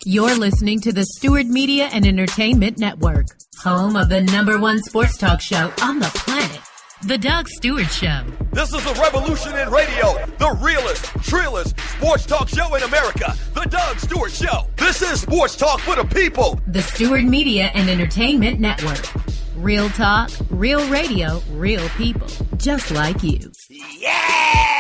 You're listening to the Stewart Media and Entertainment Network, home of the #1 sports talk show on the planet, The Doug Stewart Show. This is a revolution in radio, the realest, trillest sports talk show in America, The Doug Stewart Show. This is sports talk for the people. The Stewart Media and Entertainment Network. Real talk, real radio, real people, just like you. Yes!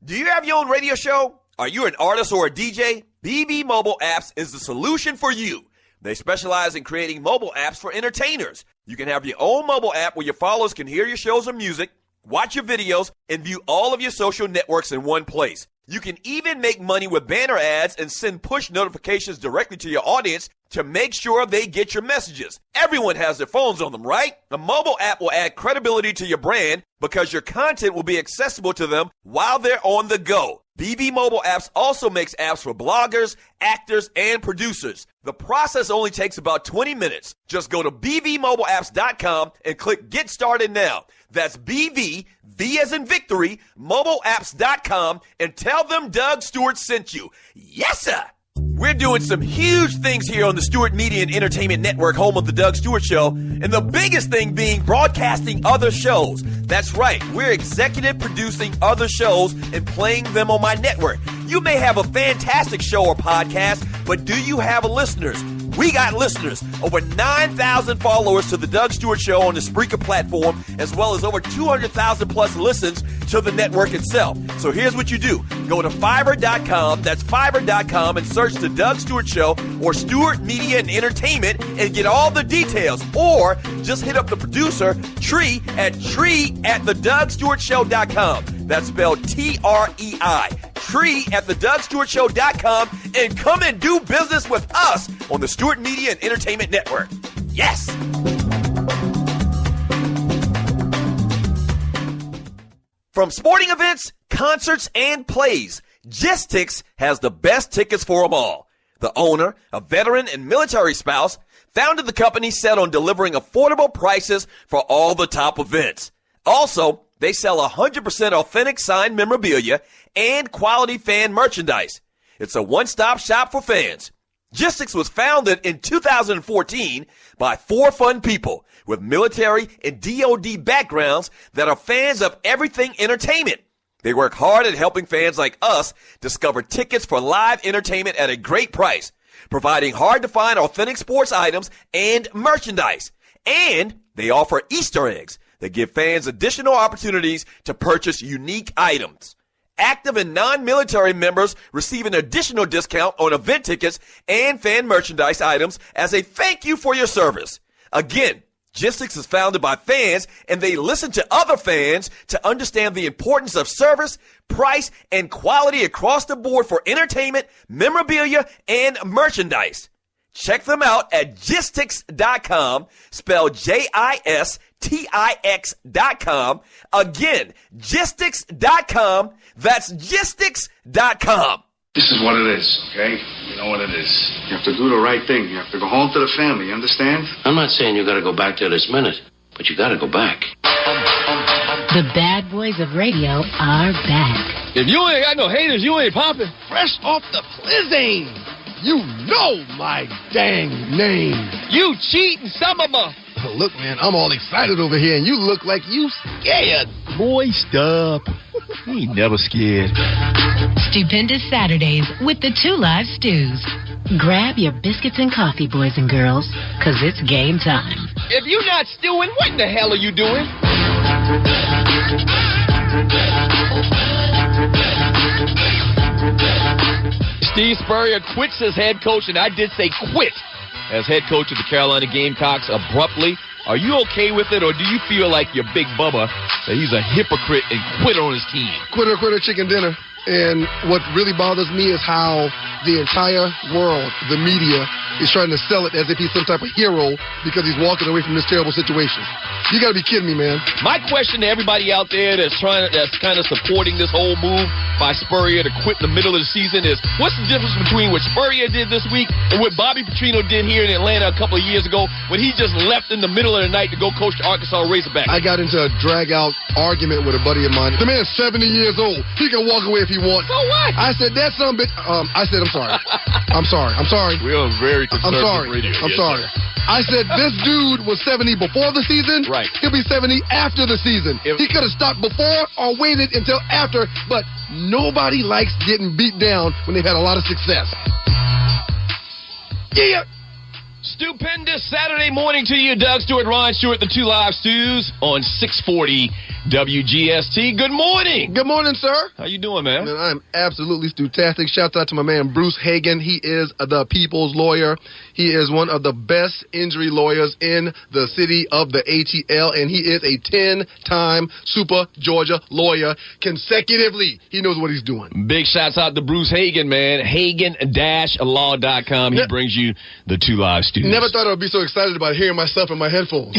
Do you have your own radio show? Are you an artist or a DJ? BB Mobile Apps is the solution for you. They specialize in creating mobile apps for entertainers. You can have your own mobile app where your followers can hear your shows or music, watch your videos, and view all of your social networks in one place. You can even make money with banner ads and send push notifications directly to your audience to make sure they get your messages. Everyone has their phones on them, right? A mobile app will add credibility to your brand because your content will be accessible to them while they're on the go. BB Mobile Apps also makes apps for bloggers, actors, and producers. The process only takes about 20 minutes. Just go to bvmobileapps.com and click Get Started Now. That's BV, V as in victory, mobileapps.com, and tell them Doug Stewart sent you. Yes, sir! We're doing some huge things here on the Stewart Media and Entertainment Network, home of the Doug Stewart Show, and the biggest thing being broadcasting other shows. That's right, we're executive producing other shows and playing them on my network. You may have a fantastic show or podcast, but do you have listeners? We got listeners. Over 9,000 followers to the Doug Stewart Show on the Spreaker platform, as well as over 200,000 plus listens to the network itself. So here's what you do. Go to Fiverr.com, that's Fiverr.com, and search the Doug Stewart Show or Stewart Media and Entertainment and get all the details. Or just hit up the producer, Tree, at TreeAtTheDougStewartShow.com. That's spelled T-R-E-I. Tree@TheDougStewartShow.com, and come and do business with us on the Stewart Media and Entertainment Network. Yes! From sporting events, concerts, and plays, Gistix has the best tickets for them all. The owner, a veteran and military spouse, founded the company set on delivering affordable prices for all the top events. Also, they sell 100% authentic signed memorabilia and quality fan merchandise. It's a one-stop shop for fans. Gistix was founded in 2014 by 4 fun people with military and DoD backgrounds that are fans of everything entertainment. They work hard at helping fans like us discover tickets for live entertainment at a great price, providing hard-to-find authentic sports items and merchandise. And they offer Easter eggs that give fans additional opportunities to purchase unique items. Active and non-military members receive an additional discount on event tickets and fan merchandise items as a thank you for your service. Again, Gistix is founded by fans, and they listen to other fans to understand the importance of service, price, and quality across the board for entertainment, memorabilia, and merchandise. Check them out at Gistix.com, spelled Gistix.com. Again, Gistix.com. That's Gistix.com. This is what it is, okay? You know what it is. You have to do the right thing. You have to go home to the family, you understand? I'm not saying you gotta go back there this minute, but you gotta go back. The bad boys of radio are back. If you ain't got no haters, you ain't popping. Fresh off the Plizzing. You know my dang name. You cheating some of them. Look, man, I'm all excited over here, and you look like you scared. Boy, stop. He ain't never scared. Stupendous Saturdays with the 2 Live Stews. Grab your biscuits and coffee, boys and girls, because it's game time. If you're not stewing, what in the hell are you doing? Steve Spurrier quits as head coach, and I did say quit as head coach of the Carolina Gamecocks abruptly. Are you okay with it, or do you feel like your big Bubba, that he's a hypocrite and quit on his team? Quitter, chicken dinner. And what really bothers me is how the entire world, the media, is trying to sell it as if he's some type of hero because he's walking away from this terrible situation. You got to be kidding me, man. My question to everybody out there that's kind of supporting this whole move by Spurrier to quit in the middle of the season is, what's the difference between what Spurrier did this week and what Bobby Petrino did here in Atlanta a couple of years ago when he just left in the middle of the night to go coach the Arkansas Razorbacks? I got into a drag-out argument with a buddy of mine. The man's 70 years old. He can walk away if he wants. So what? I said, that son of a bitch. I said, I'm sorry. I'm sorry. We're on very conservative radio. I'm sorry. I said, this dude was 70 before the season. Right. He'll be 70 after the season. He could have stopped before or waited until after, but nobody likes getting beat down when they've had a lot of success. Yeah. Stupendous Saturday morning to you, Doug Stewart, Ron Stewart, the Two Live Stews on 640 WGST. Good morning. Good morning, sir. How you doing, man? Man, I'm absolutely stewtastic. Shout out to my man, Bruce Hagan. He is the people's lawyer. He is one of the best injury lawyers in the city of the ATL, and he is a 10-time Super Georgia lawyer consecutively. He knows what he's doing. Big shouts out to Bruce Hagan, man. Hagan-law.com. He brings you the Two Live Stews. Never thought I would be so excited about hearing myself in my headphones.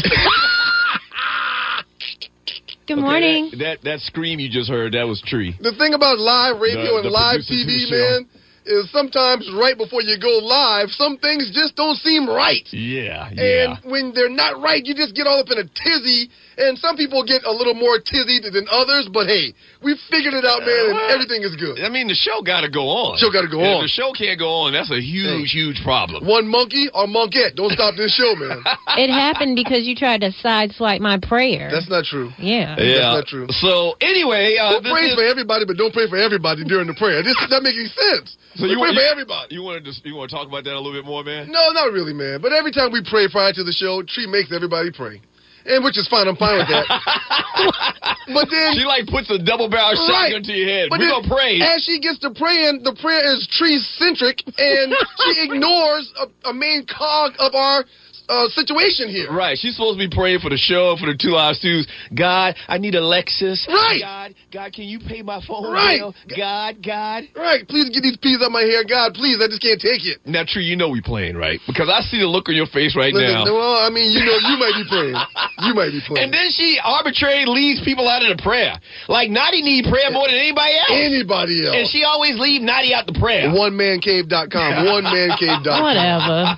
Good morning. That scream you just heard, that was Tree. The thing about live radio and live TV, man, is sometimes right before you go live, some things just don't seem right. Yeah. And when they're not right, you just get all up in a tizzy. And some people get a little more tizzy than others, but hey, we figured it out, man, and everything is good. I mean, the show got to go on. Show got to go on. If the show can't go on, that's a huge problem. One monkey or monkette. Don't stop this show, man. It happened because you tried to sideswipe my prayer. That's not true. Yeah. That's not true. So, anyway. Don't pray for everybody, but don't pray for everybody during the prayer. This is not making sense. So you pray for everybody. You want to talk about that a little bit more, man? No, not really, man. But every time we pray prior to the show, Tree makes everybody pray. And which is fine. I'm fine with that. But then she puts a double-barrel shotgun to your head. We're going to pray. As she gets to praying, the prayer is tree-centric, and she ignores a main cog of our situation here. Right. She's supposed to be praying for the show, for the Two Live Stews. God, I need a Lexus. Right. God, can you pay my phone bill? God. Right. Please get these peas out my hair. God, please. I just can't take it. Now, Tree, you know we playing, right? Because I see the look on your face now. Well, I mean, you might be praying. You might be playing. And then she arbitrarily leaves people out of the prayer. Like, Nadi need prayer more than anybody else. Anybody else. And she always leave Nadi out the prayer. OneManCave.com. OneManCave.com. Whatever.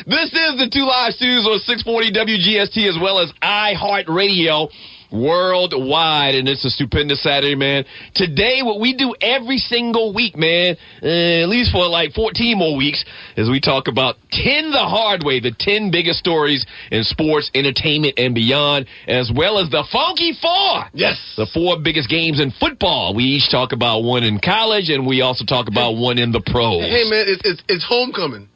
This is the Two Live Stews on 640 WGST as well as iHeartRadio worldwide, and it's a stupendous Saturday, man. Today, what we do every single week, man, at least for 14 more weeks, is we talk about 10 the hard way, the 10 biggest stories in sports, entertainment, and beyond, as well as the Funky Four. Yes. The 4 biggest games in football. We each talk about one in college, and we also talk about one in the pros. Hey, man, it's homecoming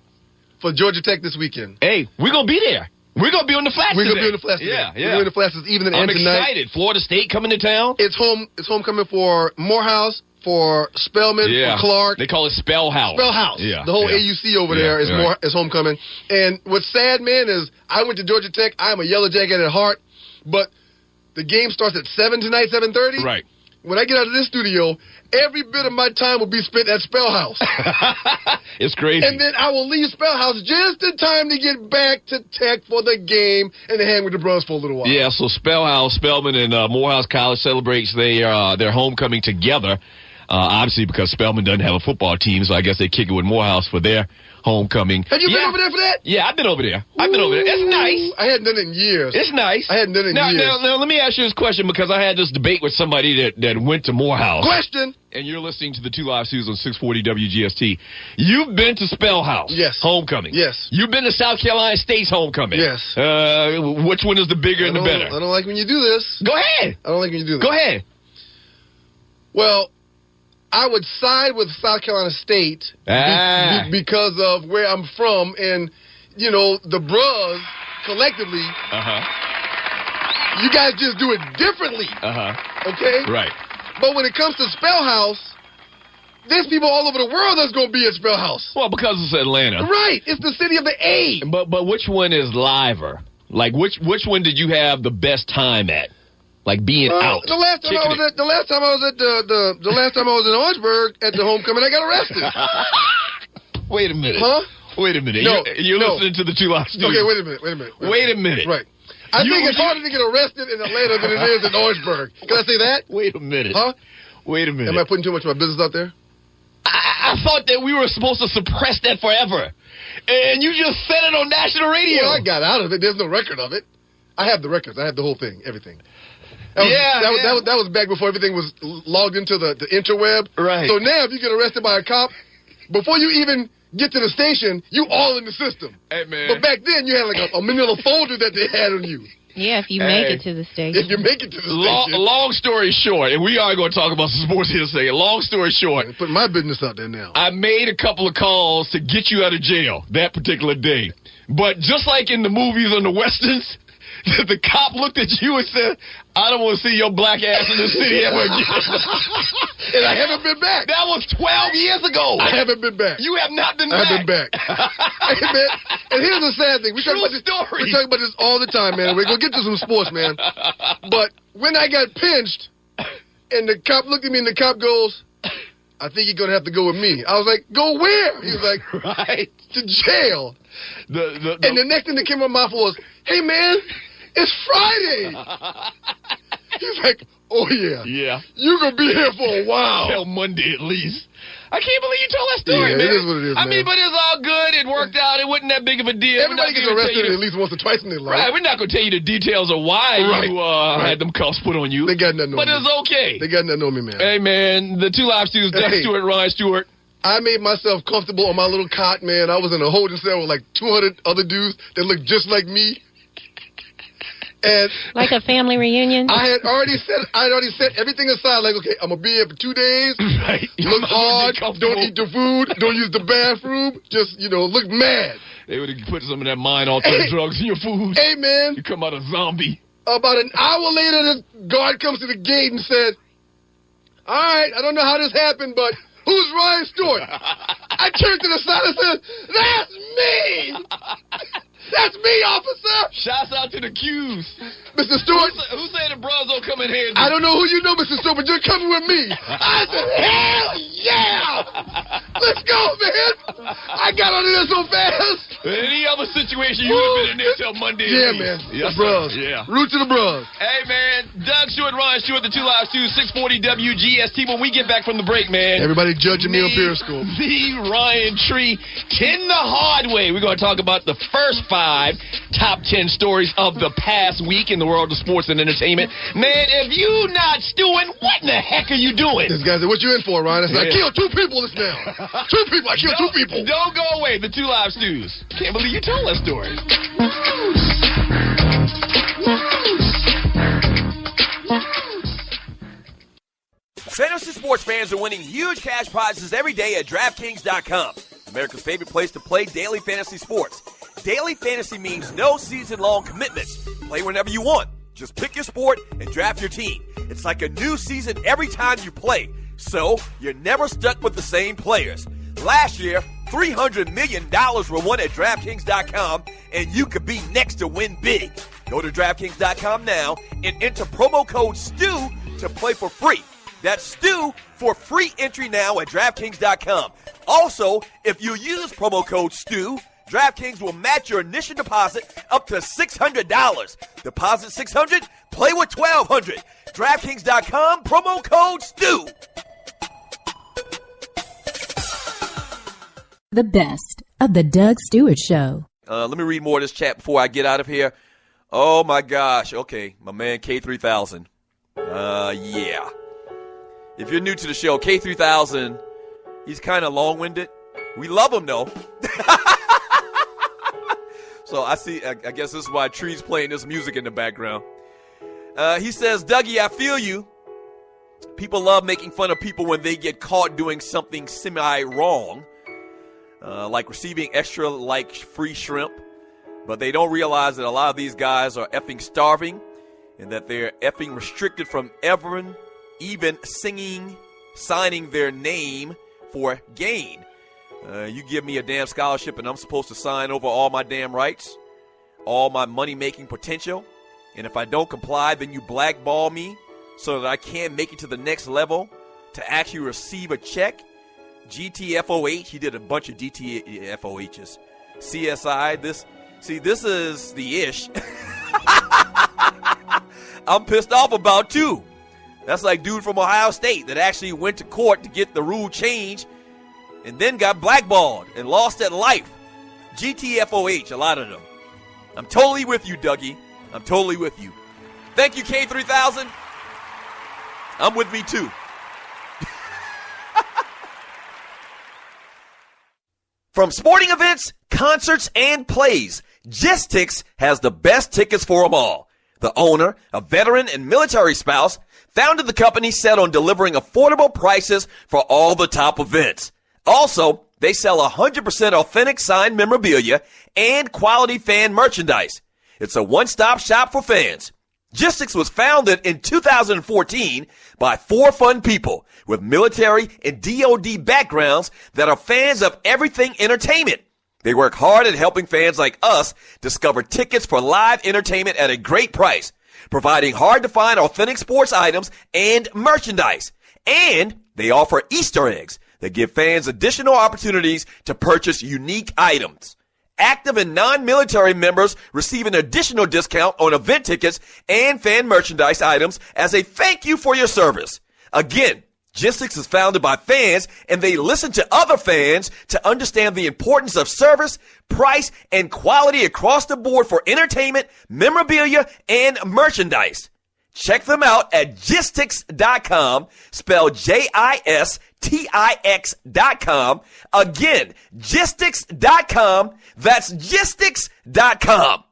for Georgia Tech this weekend. Hey, we're going to be there. We're going to be on the flats We're today. going to be on the flats today. Yeah. We're going to be on the flats this evening and tonight. I'm excited. Florida State coming to town. It's homecoming for Morehouse, for Spelman, for Clark. They call it Spellhouse. Yeah. The whole AUC over there is homecoming. And what's sad, man, is I went to Georgia Tech. I'm a Yellow Jacket at heart, but the game starts at 7 tonight, 7:30. Right. When I get out of this studio, every bit of my time will be spent at Spellhouse. It's crazy. And then I will leave Spellhouse just in time to get back to Tech for the game and to hang with the bros for a little while. Yeah, so Spelman, and Morehouse College celebrates their homecoming together. Obviously, because Spelman doesn't have a football team, so I guess they kick it with Morehouse for their homecoming. Have you been over there for that? Yeah, I've been over there. It's nice. I hadn't done it in years. It's nice. I hadn't done it in years. Now, let me ask you this question, because I had this debate with somebody that went to Morehouse. Question. And you're listening to the Two Live Stews on 640 WGST. You've been to Spellhouse. Yes. Homecoming. Yes. You've been to South Carolina State's homecoming. Yes. Which one is the bigger and the better? I don't like when you do this. Go ahead. I don't like when you do this. Go ahead. Well, I would side with South Carolina State because of where I'm from, and the bros collectively. You guys just do it differently. Okay. Right. But when it comes to Spellhouse, there's people all over the world that's going to be at Spellhouse. Well, because it's Atlanta. Right. It's the city of the A. But which one is liver? Like which one did you have the best time at? Like being out. The last time I was in Orangeburg at the homecoming, I got arrested. Wait a minute. Huh? Wait a minute. No, You're listening to the Two Live Studios. Okay, wait a minute. Wait a minute. Right. I think it's harder to get arrested in Atlanta than it is in Orangeburg. Can I say that? Wait a minute. Huh? Wait a minute. Am I putting too much of my business out there? I thought that we were supposed to suppress that forever. And you just said it on national radio. Well, I got out of it. There's no record of it. I have the records. I have the whole thing, everything. That was back before everything was logged into the interweb. Right. So now if you get arrested by a cop, before you even get to the station, you all in the system. Hey, man. But back then, you had like a manila folder that they had on you. Yeah, if you make it to the station. If you make it to the station. Long story short, and we are going to talk about some sports here in a second. Long story short. Put my business out there now. I made a couple of calls to get you out of jail that particular day. But just like in the movies and the Westerns, the cop looked at you and said, I don't want to see your black ass in the city ever again. And I haven't been back. That was 12 years ago. I haven't been back. You have not been back. I haven't been back. Hey, man, and here's the sad thing. We talk about this all the time, man. We're going to get to some sports, man. But when I got pinched, and the cop looked at me, and the cop goes, I think you're going to have to go with me. I was like, go where? He was like, right, to jail. And the next thing that came out of my mouth was, hey, man, it's Friday. He's like, oh, yeah. Yeah. You're going to be here for a while. Till Monday at least. I can't believe you told that story, man. It is what it is, I mean, but it's all good. It worked out. It wasn't that big of a deal. Everybody gets arrested at least once or twice in their life. Right. We're not going to tell you the details of why you had them cuffs put on you. They got nothing on me. But it's okay. They got nothing on me, man. Hey, man, the Two Live Studios, Doug Stewart, Ryan Stewart. I made myself comfortable on my little cot, man. I was in a holding cell with like 200 other dudes that looked just like me. And like a family reunion? I had already set everything aside. Like, okay, I'm going to be here for 2 days. Right. Look hard. Don't eat the food. Don't use the bathroom. Just, look mad. They would have put some of that mind-altering drugs in your food. Hey, man. You come out a zombie. About an hour later, the guard comes to the gate and says, all right, I don't know how this happened, but who's Ryan Stewart? I turned to the side and said, that's me! That's me, officer! Shouts out to the Q's. Mr. Stewart. Who said the bros don't come in here? I don't know who you know, Mr. Stewart, but you're coming with me. I said, hell yeah! Let's go, man! I got under there so fast. In any other situation, you would have been in there till Monday. Yeah, man. Yes, the bros. Yeah. Root to the bros. Hey, man. Doug Stewart, Ryan Stewart, the Two Live Studios, 640 WGST. When we get back from the break, man. Everybody judging me on Periscope. The Ryan Tree, 10 the hard way. We're going to talk about the first 5 top 10 stories of the past week in the world of sports and entertainment. Man, if you not stewing, what in the heck are you doing? This guy said, what you in for, Ryan? I said, I killed 2 people just now. 2 people. I killed 2 people. Don't go away. The Two Live Studios. Can't believe you told that story. Fantasy sports fans are winning huge cash prizes every day at DraftKings.com, America's favorite place to play daily fantasy sports. Daily fantasy means no season-long commitments. Play whenever you want. Just pick your sport and draft your team. It's like a new season every time you play, so you're never stuck with the same players. Last year, $300 million were won at DraftKings.com, and you could be next to win big. Go to DraftKings.com now and enter promo code STU to play for free. That's STU for free entry now at DraftKings.com. Also, if you use promo code STU, DraftKings will match your initial deposit up to $600. Deposit $600, play with $1,200. DraftKings.com, promo code STU. The best of the Doug Stewart Show. Let me read more of this chat before I get out of here. Oh, my gosh. Okay, my man K3000. Yeah. If you're new to the show, K3000, he's kind of long-winded. We love him, though. So I guess this is why Tree's playing this music in the background. He says, Dougie, I feel you. People love making fun of people when they get caught doing something semi-wrong. Like receiving extra free shrimp, but they don't realize that a lot of these guys are effing starving and that they're effing restricted from even signing their name for gain. You give me a damn scholarship and I'm supposed to sign over all my damn rights, all my money-making potential. And if I don't comply, then you blackball me so that I can't make it to the next level to actually receive a check. GTFOH, he did a bunch of GTFOHs. CSI, this is the ish. I'm pissed off about too. That's like dude from Ohio State that actually went to court to get the rule changed and then got blackballed and lost at life. GTFOH, a lot of them. I'm totally with you, Dougie. I'm totally with you. Thank you, K3000. I'm with me too. From sporting events, concerts, and plays, Gistix has the best tickets for them all. The owner, a veteran and military spouse, founded the company set on delivering affordable prices for all the top events. Also, they sell 100% authentic signed memorabilia and quality fan merchandise. It's a one-stop shop for fans. Gistix was founded in 2014 by 4 fun people with military and DoD backgrounds that are fans of everything entertainment. They work hard at helping fans like us discover tickets for live entertainment at a great price, providing hard-to-find authentic sports items and merchandise. And they offer Easter eggs that give fans additional opportunities to purchase unique items. Active and non-military members receive an additional discount on event tickets and fan merchandise items as a thank you for your service. Again, Gistix is founded by fans, and they listen to other fans to understand the importance of service, price, and quality across the board for entertainment, memorabilia, and merchandise. Check them out at Gistix.com, spelled Gistix.com. Again, Gistix.com. That's Gistix.com.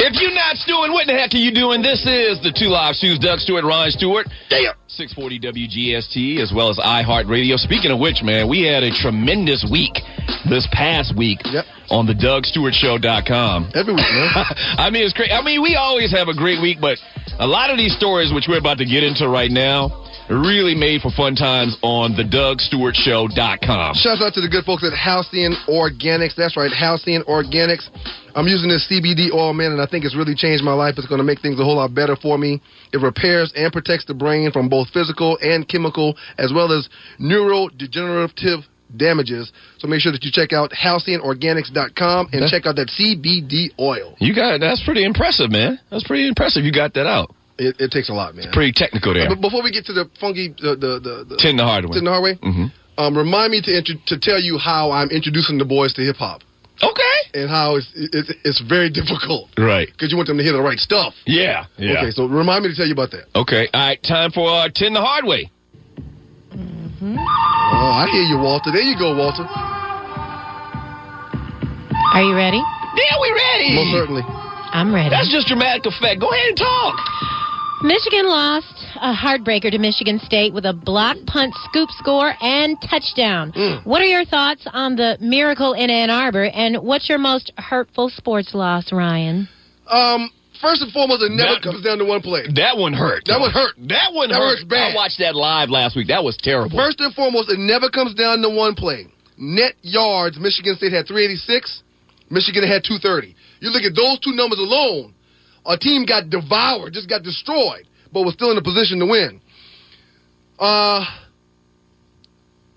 If you're not Stewart, what the heck are you doing? This is the Two Live Shoes, Doug Stewart, Ryan Stewart. Damn. 640 WGST, as well as iHeartRadio. Speaking of which, man, we had a tremendous week this past week on the DougStewartShow.com. Every week, man. I mean, it's great. I mean, we always have a great week, but a lot of these stories, which we're about to get into right now, really made for fun times on the DougStewartShow.com. Shout out to the good folks at Halcyon Organics. That's right, Halcyon Organics. I'm using this CBD oil, man, and I think it's really changed my life. It's going to make things a whole lot better for me. It repairs and protects the brain from both physical and chemical, as well as neurodegenerative damages. So make sure that you check out halcyonorganics.com and check out that CBD oil. You got it. That's pretty impressive, man. That's pretty impressive. You got that out. It takes a lot, man. It's pretty technical there. But before we get to the funky, the 10 the hard way. 10 the hard way. Mm-hmm. Remind me to tell you how I'm introducing the boys to hip hop. Okay. And how it's very difficult. Right. Because you want them to hear the right stuff. Yeah. Okay, so remind me to tell you about that. Okay. All right. Time for 10 the hard way. Mm-hmm. Oh, I hear you, Walter. There you go, Walter. Are you ready? Yeah, we ready. Most certainly. I'm ready. That's just dramatic effect. Go ahead and talk. Michigan lost a heartbreaker to Michigan State with a block punt scoop score and touchdown. What are your thoughts on the miracle in Ann Arbor, and what's your most hurtful sports loss, Ryan? First and foremost, it never comes down to one play. That one hurt. That one hurt. That one hurt. Hurts bad. I watched that live last week. That was terrible. First and foremost, it never comes down to one play. Net yards, Michigan State had 386. Michigan had 230. You look at those two numbers alone, a team got devoured, just got destroyed, but was still in a position to win.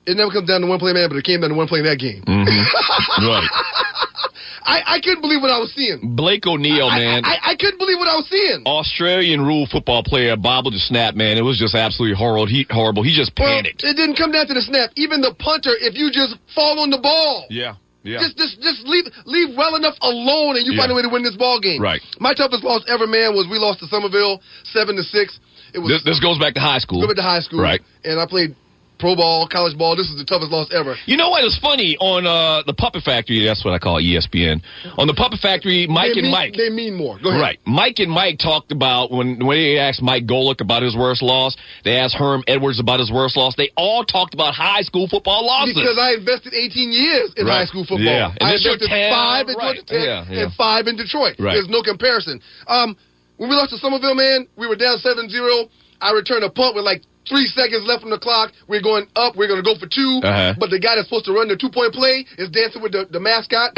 It never comes down to one play, man, but it came down to one play in that game. Mm-hmm. Right. I couldn't believe what I was seeing. Blake O'Neal, man. I couldn't believe what I was seeing. Australian rule football player, bobbled the snap, man. It was just absolutely horrible. He just panicked. It didn't come down to the snap. Even the punter, if you just fall on the ball. Yeah. Just leave well enough alone, and you find a way to win this ball game. Right. My toughest loss ever, man, was we lost to Somerville 7-6. It was this goes back to high school. Go back to high school. Right. And I played pro ball, college ball. This is the toughest loss ever. You know what? It's funny on the Puppet Factory. That's what I call ESPN. On the Puppet Factory, Mike and Mike. They mean more. Go ahead. Right. Mike and Mike talked about when they asked Mike Golick about his worst loss. They asked Herm Edwards about his worst loss. They all talked about high school football losses. Because I invested 18 years in high school football. Yeah. And I invested 5 in right. Georgia Tech and 5 in Detroit. Right. There's no comparison. When we lost to Somerville, man, we were down 7-0. I returned a punt with like 3 seconds left on the clock. We're going up. We're going to go for 2. But the guy that's supposed to run the 2-point play is dancing with the mascot.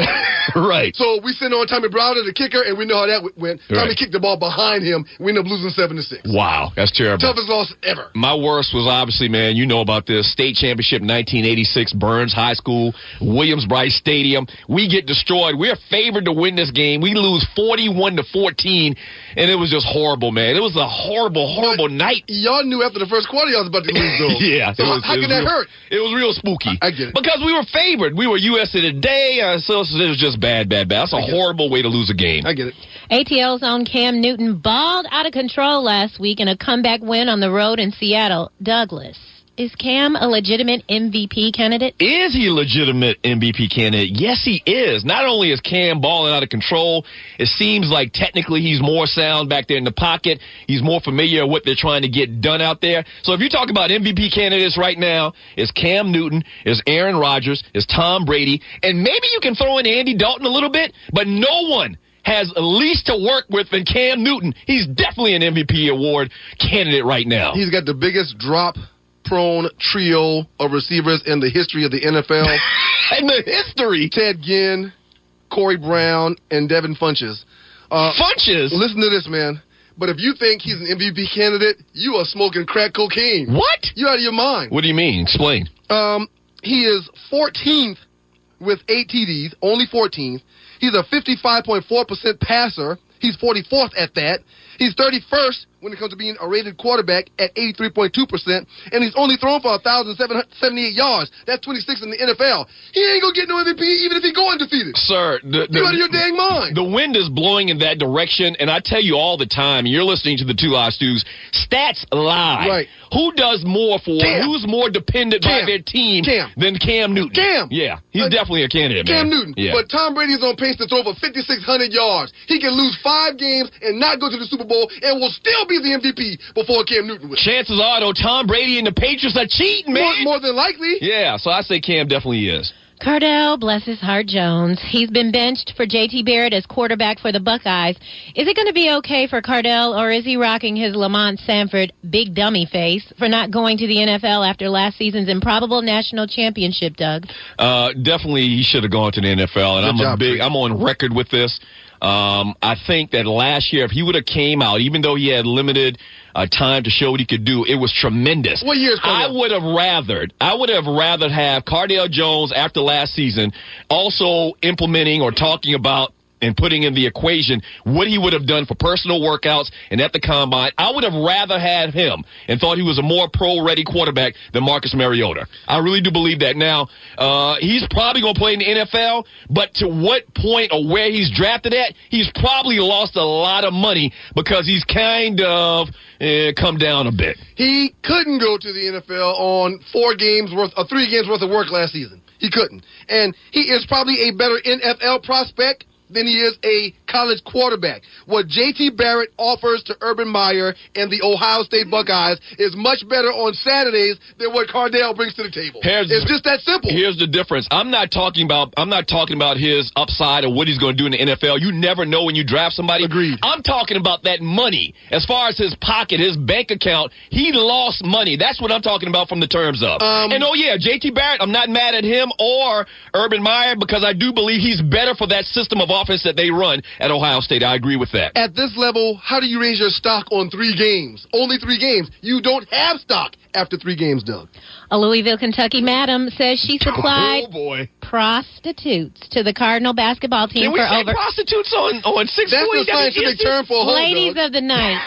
Right. So we send on Tommy Browder, the kicker, and we know how that went. Tommy kicked the ball behind him. We end up losing 7-6. Wow, that's terrible. Toughest loss ever. My worst was obviously, man, you know about this, state championship 1986, Burns High School, Williams-Brice Stadium. We get destroyed. We're favored to win this game. We lose 41-14, and it was just horrible, man. It was a horrible night. Y'all knew after the first quarter y'all was about to lose, though. Yeah. So how can that hurt? It was real spooky. I get it. Because we were favored. We were USA Today, so it was just bad. That's a horrible way to lose a game. I get it. ATL's own Cam Newton balled out of control last week in a comeback win on the road in Seattle. Douglas, is Cam a legitimate MVP candidate? Is he a legitimate MVP candidate? Yes, he is. Not only is Cam balling out of control, it seems like technically he's more sound back there in the pocket. He's more familiar with what they're trying to get done out there. So if you talk about MVP candidates right now, it's Cam Newton, it's Aaron Rodgers, it's Tom Brady, and maybe you can throw in Andy Dalton a little bit, but no one has least to work with than Cam Newton. He's definitely an MVP award candidate right now. He's got the biggest drop-prone trio of receivers in the history of the NFL. In the history? Ted Ginn, Corey Brown, and Devin Funchess. Funchess? Listen to this, man. But if you think he's an MVP candidate, you are smoking crack cocaine. What? You're out of your mind. What do you mean? Explain. He is 14th with 8 TDs, only 14th. He's a 55.4% passer. He's 44th at that. He's 31st when it comes to being a rated quarterback at 83.2%, and he's only thrown for 1,778 yards. That's 26 in the NFL. He ain't going to get no MVP even if he go undefeated. Sir, you're out of your dang mind. The wind is blowing in that direction, and I tell you all the time, and you're listening to the Two Live Stews, stats lie. Right. Who does more for, Cam. who's more dependent by their team than Cam Newton? Cam. Yeah, he's definitely a candidate, Cam man. Newton. Yeah. But Tom Brady's on pace to throw for 5,600 yards. He can lose 5 games and not go to the Super Bowl and will still be the MVP before Cam Newton will. Chances are, though, Tom Brady and the Patriots are cheating, man. More than likely. Yeah, so I say Cam definitely is. Cardell, bless his heart, Jones. He's been benched for J.T. Barrett as quarterback for the Buckeyes. Is it going to be okay for Cardell, or is he rocking his Lamont Sanford big dummy face for not going to the NFL after last season's improbable national championship, Doug? Definitely he should have gone to the NFL, and I'm on record with this. I think that last year, if he would have came out, even though he had limited time to show what he could do, it was tremendous. What year is Cardell? I would have rather have Cardell Jones after last season also implementing or talking about and putting in the equation what he would have done for personal workouts and at the combine. I would have rather had him and thought he was a more pro-ready quarterback than Marcus Mariota. I really do believe that. Now, he's probably going to play in the NFL, but to what point or where he's drafted at, he's probably lost a lot of money because he's kind of come down a bit. He couldn't go to the NFL on 3 games worth of work last season. He couldn't. And he is probably a better NFL prospect than he is a college quarterback. What J.T. Barrett offers to Urban Meyer and the Ohio State Buckeyes is much better on Saturdays than what Cardell brings to the table. It's just that simple. Here's the difference. I'm not talking about his upside or what he's going to do in the NFL. You never know when you draft somebody. Agreed. I'm talking about that money. As far as his pocket, his bank account, he lost money. That's what I'm talking about from the terms of. And J.T. Barrett, I'm not mad at him or Urban Meyer because I do believe he's better for that system of offense that they run at Ohio State. I agree with that. At this level, how do you raise your stock on 3 games? Only 3 games. You don't have stock after 3 games, Doug. A Louisville, Kentucky madam says she supplied prostitutes to the Cardinal basketball team Can we for say over prostitutes on 640? That's the scientific term for a hoe, Ladies Doug. of the night.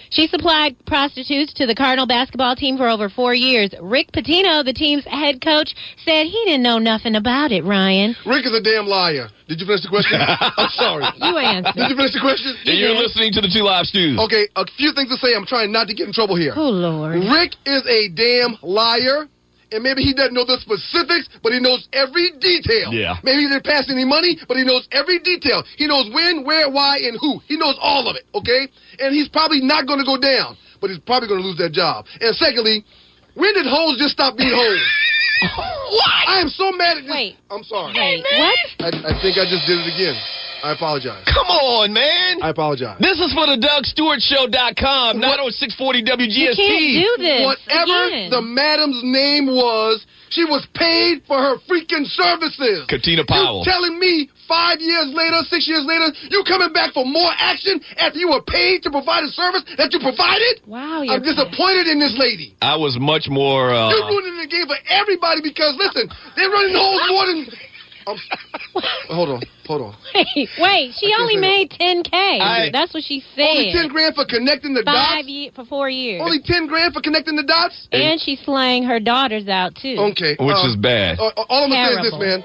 She supplied prostitutes to the Cardinal basketball team for over 4 years. Rick Pitino, the team's head coach, said he didn't know nothing about it, Ryan. Rick is a damn liar. Did you finish the question? I'm sorry. You answered. Did you finish the question? And you're listening to the Two Live Stews. Okay, a few things to say. I'm trying not to get in trouble here. Oh, Lord. Rick is a damn liar. And maybe he doesn't know the specifics, but he knows every detail. Yeah. Maybe he didn't pass any money, but he knows every detail. He knows when, where, why, and who. He knows all of it, okay? And he's probably not going to go down, but he's probably going to lose that job. And secondly, when did hoes just stop being hoes? What? I am so mad at this. Wait. I'm sorry. Wait, what? I think I just did it again. I apologize. Come on, man. I apologize. This is for the DougStewartShow.com, not on 640 WGST. You can't do this. Whatever again. the madam's name was, she was paid for her freaking services. Katina Powell. You telling me 5 years later, 6 years later, you coming back for more action after you were paid to provide a service that you provided? Wow, I'm disappointed in this lady. I was much more... You're ruining the game for everybody because, listen, they're running holes more than... Hold on. Wait. She only made $10K. That's what she said. Only 10 grand for connecting the dots? For 4 years. Only 10 grand for connecting the dots? And she's slaying her daughters out, too. Okay. Which is bad. All I'm going to say is this, man.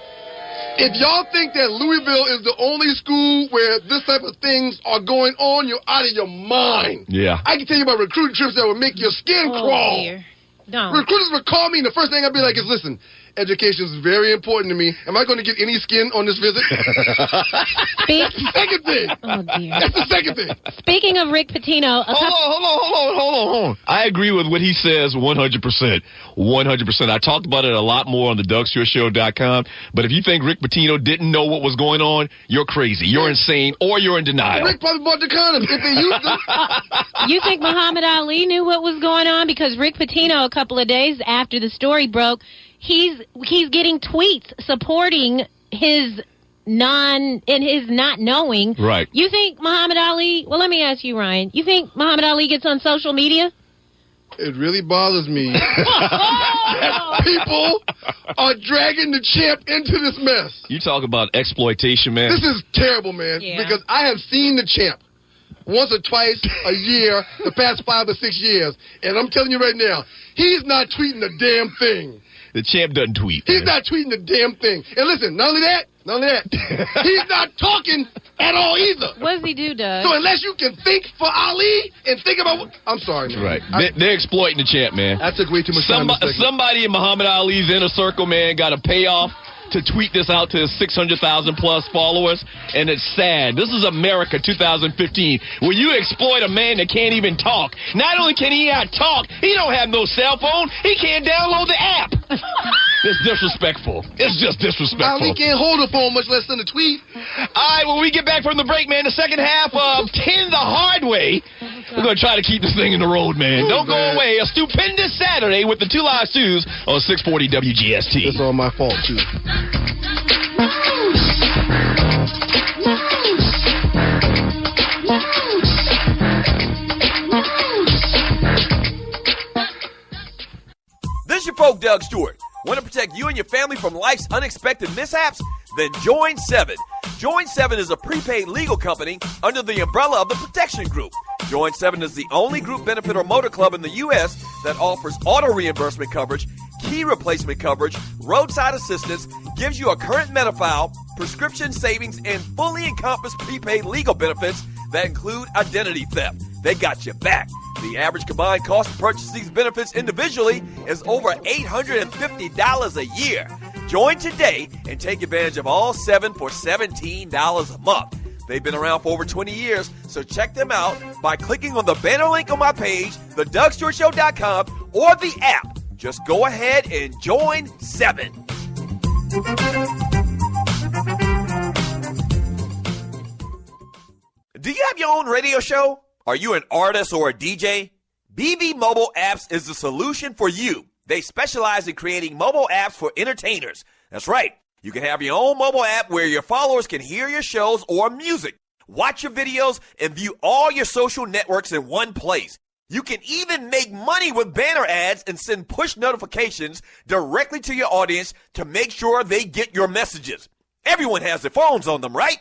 If y'all think that Louisville is the only school where this type of things are going on, you're out of your mind. Yeah. I can tell you about recruiting trips that would make your skin crawl. Dear. Don't. Recruiters would call me, and the first thing I'd be like is, listen, education is very important to me. Am I going to get any skin on this visit? That's the second thing. Oh, dear. That's the second thing. Speaking of Rick Pitino... Hold on. I agree with what he says 100%. 100%. I talked about it a lot more on the DougStewartShow.com, but if you think Rick Pitino didn't know what was going on, you're crazy. You're insane, or you're in denial. Rick probably bought the condoms if they used them. You think Muhammad Ali knew what was going on? Because Rick Pitino, a couple of days after the story broke, he's getting tweets supporting his not knowing. Right. You think Muhammad Ali... Well, let me ask you, Ryan. You think Muhammad Ali gets on social media? It really bothers me that people are dragging the champ into this mess. You talk about exploitation, man. This is terrible, man, because I have seen the champ once or twice a year the past 5 or 6 years, and I'm telling you right now, he's not tweeting a damn thing. The champ doesn't tweet. He's not tweeting a damn thing. And listen, not only that, he's not talking at all either. What does he do, Doug? So unless you can think for Ali and think about what... I'm sorry, man. Right. They're exploiting the champ, man. I took way too much time. Somebody in Muhammad Ali's inner circle, man, got a payoff to tweet this out to his 600,000 plus followers, and it's sad. This is America 2015, where you exploit a man that can't even talk. Not only can he not talk, he don't have no cell phone. He can't download the app. It's disrespectful. It's just disrespectful. Ali can't hold a phone, much less send a tweet. All right, when we get back from the break, man, the second half of 10 the Hard Way, we're going to try to keep this thing in the road, man. Don't go away. A stupendous Saturday with the Two Live Stews on 640 WGST. It's all my fault, too. This is your folk, Doug Stewart. Want to protect you and your family from life's unexpected mishaps? Then join 7. Join 7 is a prepaid legal company under the umbrella of the Protection Group. Join 7 is the only group benefit or motor club in the U.S. that offers auto reimbursement coverage, key replacement coverage, roadside assistance, gives you a current Medi-File, prescription savings, and fully encompassed prepaid legal benefits that include identity theft. They got your back. The average combined cost to purchase these benefits individually is over $850 a year. Join today and take advantage of all 7 for $17 a month. They've been around for over 20 years, so check them out by clicking on the banner link on my page, thedougstewartshow.com, or the app. Just go ahead and join 7. Do you have your own radio show? Are you an artist or a DJ? BB Mobile Apps is the solution for you. They specialize in creating mobile apps for entertainers. That's right. You can have your own mobile app where your followers can hear your shows or music, watch your videos, and view all your social networks in one place. You can even make money with banner ads and send push notifications directly to your audience to make sure they get your messages. Everyone has their phones on them, right?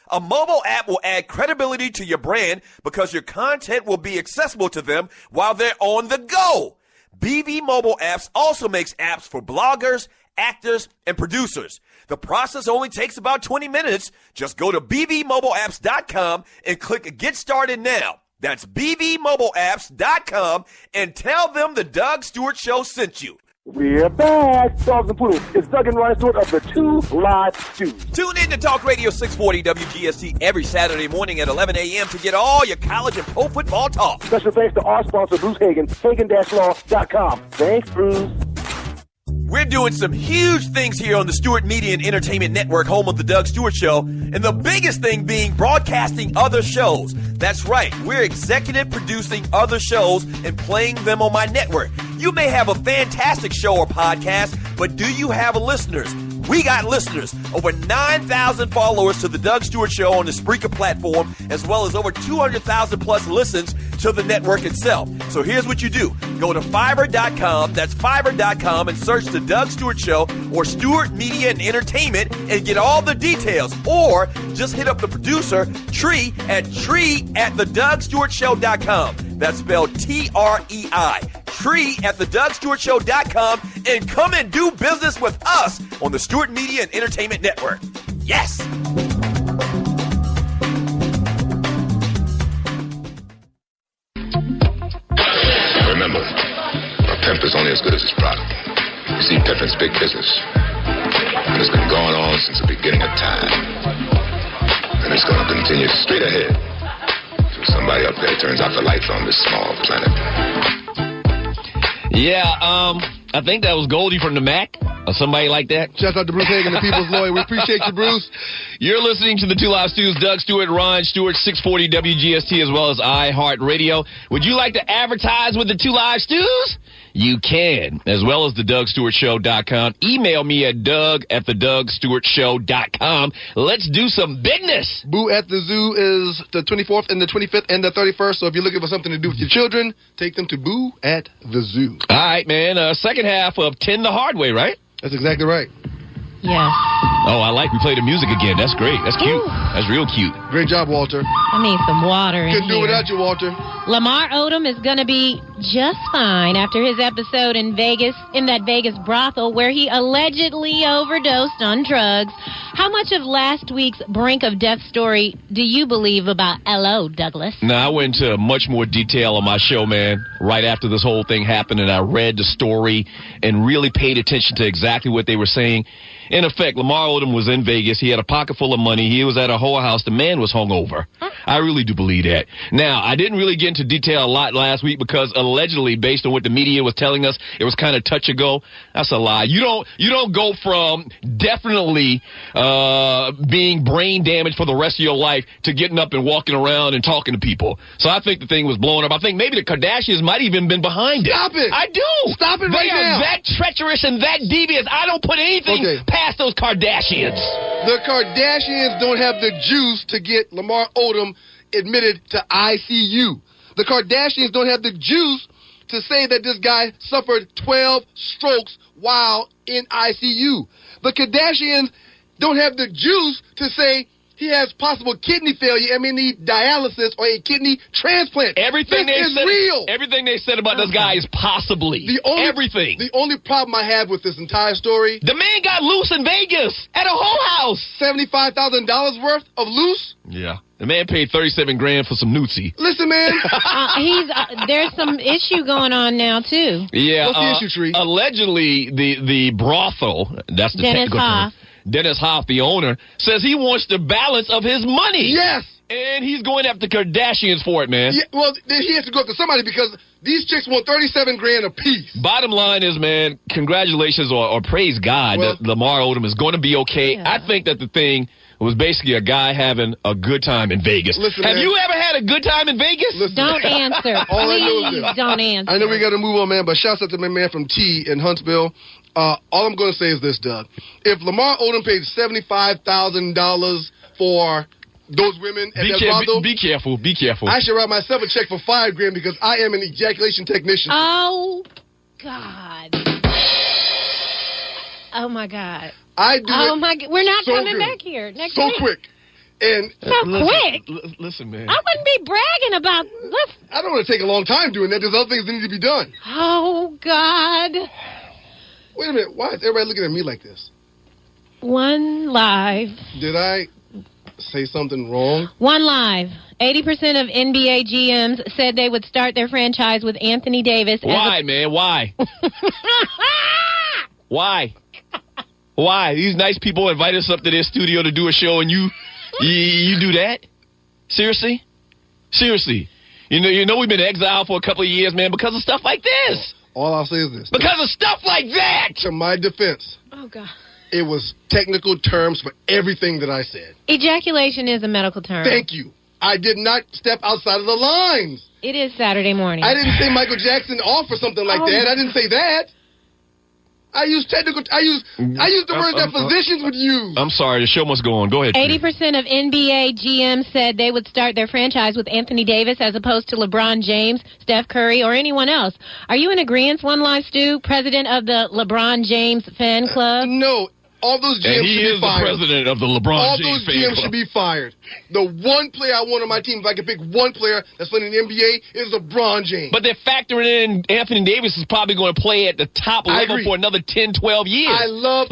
A mobile app will add credibility to your brand because your content will be accessible to them while they're on the go. BB Mobile Apps also makes apps for bloggers, actors, and producers. The process only takes about 20 minutes. Just go to bbmobileapps.com and click Get Started Now. That's bbmobileapps.com and tell them the Doug Stewart Show sent you. We're back, Dogs and Poodles. It's Doug and Ryan Stewart of the Two Live Stews. Tune in to Talk Radio 640 WGST every Saturday morning at 11 a.m. to get all your college and pro football talk. Special thanks to our sponsor, Bruce Hagen, Hagen-Law.com. Thanks, Bruce. We're doing some huge things here on the Stewart Media and Entertainment Network, home of the Doug Stewart Show, and the biggest thing being broadcasting other shows. That's right, we're executive producing other shows and playing them on my network. You may have a fantastic show or podcast, but do you have listeners? We got listeners. Over 9,000 followers to the Doug Stewart Show on the Spreaker platform, as well as over 200,000 plus listens to the network itself. So here's what you do. Go to Fiverr.com, that's Fiverr.com, and search the Doug Stewart Show or Stewart Media and Entertainment and get all the details. Or just hit up the producer, Tree, at TreeAtTheDougStewartShow.com. That's spelled Trei. Tree@TheDougStewartShow.com, and come and do business with us on the Stewart Media and Entertainment Network. Yes! Remember, a pimp is only as good as his product. You see, pimping's big business. And it's been going on since the beginning of time. And it's going to continue straight ahead till somebody up there turns out the lights on this small planet. Yeah, I think that was Goldie from the Mac or somebody like that. Shout out to Bruce Hagan, the People's Lawyer. We appreciate you, Bruce. You're listening to the Two Live Stews, Doug Stewart, Ron Stewart, 640 WGST, as well as iHeartRadio. Would you like to advertise with the Two Live Stews? You can, as well as the DougStewartShow.com. Email me at Doug@the DougStewartShow.com. Let's do some business. Boo at the Zoo is the 24th and the 25th and the 31st. So if you're looking for something to do with your children, take them to Boo at the Zoo. All right, man. Second half of 10 the Hard Way, right? That's exactly right. Yes. Oh, we play the music again. That's great. That's cute. Ooh. That's real cute. Great job, Walter. I need some water in Couldn't do here. without you, Walter. Lamar Odom is going to be just fine after his episode in Vegas, in that Vegas brothel where he allegedly overdosed on drugs. How much of last week's brink of death story do you believe about L.O., Douglas? Now, I went into much more detail on my show, man, right after this whole thing happened, and I read the story and really paid attention to exactly what they were saying. In effect, Lamar Odom was in Vegas. He had a pocket full of money. He was at a whorehouse. The man was hungover. I really do believe that. Now, I didn't really get into detail a lot last week because allegedly, based on what the media was telling us, it was kind of touch and go. That's a lie. You don't go from definitely being brain damaged for the rest of your life to getting up and walking around and talking to people. So I think the thing was blowing up. I think maybe the Kardashians might even been behind it. Stop it. I do. Stop it right now. They are that treacherous and that devious. I don't put anything past those Kardashians. The Kardashians don't have the juice to get Lamar Odom admitted to ICU. The Kardashians don't have the juice to say that this guy suffered 12 strokes while in ICU. The Kardashians don't have the juice to say he has possible kidney failure and may need dialysis or a kidney transplant. Everything this they is said, real. Everything they said about this guy is possibly. Everything. The only problem I have with this entire story, the man got loose in Vegas at a whole house. $75,000 worth of loose? Yeah. The man paid $37,000 for some Nutsi. Listen, man. There's some issue going on now, too. Yeah. What's the issue, Tree? Allegedly, the brothel, that's the Dennis technical Hoff. term. Dennis Hoff, the owner, says he wants the balance of his money. Yes. And he's going after Kardashians for it, man. Yeah, well, he has to go after somebody because these chicks want $37,000 a piece. Bottom line is, man, congratulations or praise God that Lamar Odom is going to be okay. Yeah. I think that the thing was basically a guy having a good time in Vegas. Listen, Have man, you ever had a good time in Vegas? Listen, don't answer. Please don't answer. I know we got to move on, man, but shouts out to my man from T in Huntsville. All I'm going to say is this, Doug. If Lamar Odom paid $75,000 for those women at that brothel, be careful. Be careful. I should write myself a check for $5,000 because I am an ejaculation technician. Oh, God. Oh, my God. I do Oh, my God. We're not so coming good. back here next so week. quick. And quick. Listen, man. I wouldn't be bragging about this. I don't want to take a long time doing that. There's other things that need to be done. Oh, God. Wait a minute. Why is everybody looking at me like this? One Live. Did I say something wrong? One Live. 80% of NBA GMs said they would start their franchise with Anthony Davis. Why, man? Why? Why? Why? These nice people invite us up to their studio to do a show, and you do that? Seriously? Seriously? You know we've been exiled for a couple of years, man, because of stuff like this. All I'll say is this. Because of stuff like that! To my defense, Oh, God. it was technical terms for everything that I said. Ejaculation is a medical term. Thank you. I did not step outside of the lines. It is Saturday morning. I didn't say Michael Jackson off or something like that. I didn't say that. I used technical. I used the words that physicians would use. I'm sorry. The show must go on. Go ahead. 80% of NBA GMs said they would start their franchise with Anthony Davis as opposed to LeBron James, Steph Curry, or anyone else. Are you in agreement, One Life Stu, president of the LeBron James fan club? No. All those GMs and he should is be fired. the president of the LeBron All James those fan GMs club. should be fired. The one player I want on my team, if I could pick one player that's playing in the NBA, is LeBron James. But they're factoring in Anthony Davis is probably going to play at the top level for another 10, 12 years.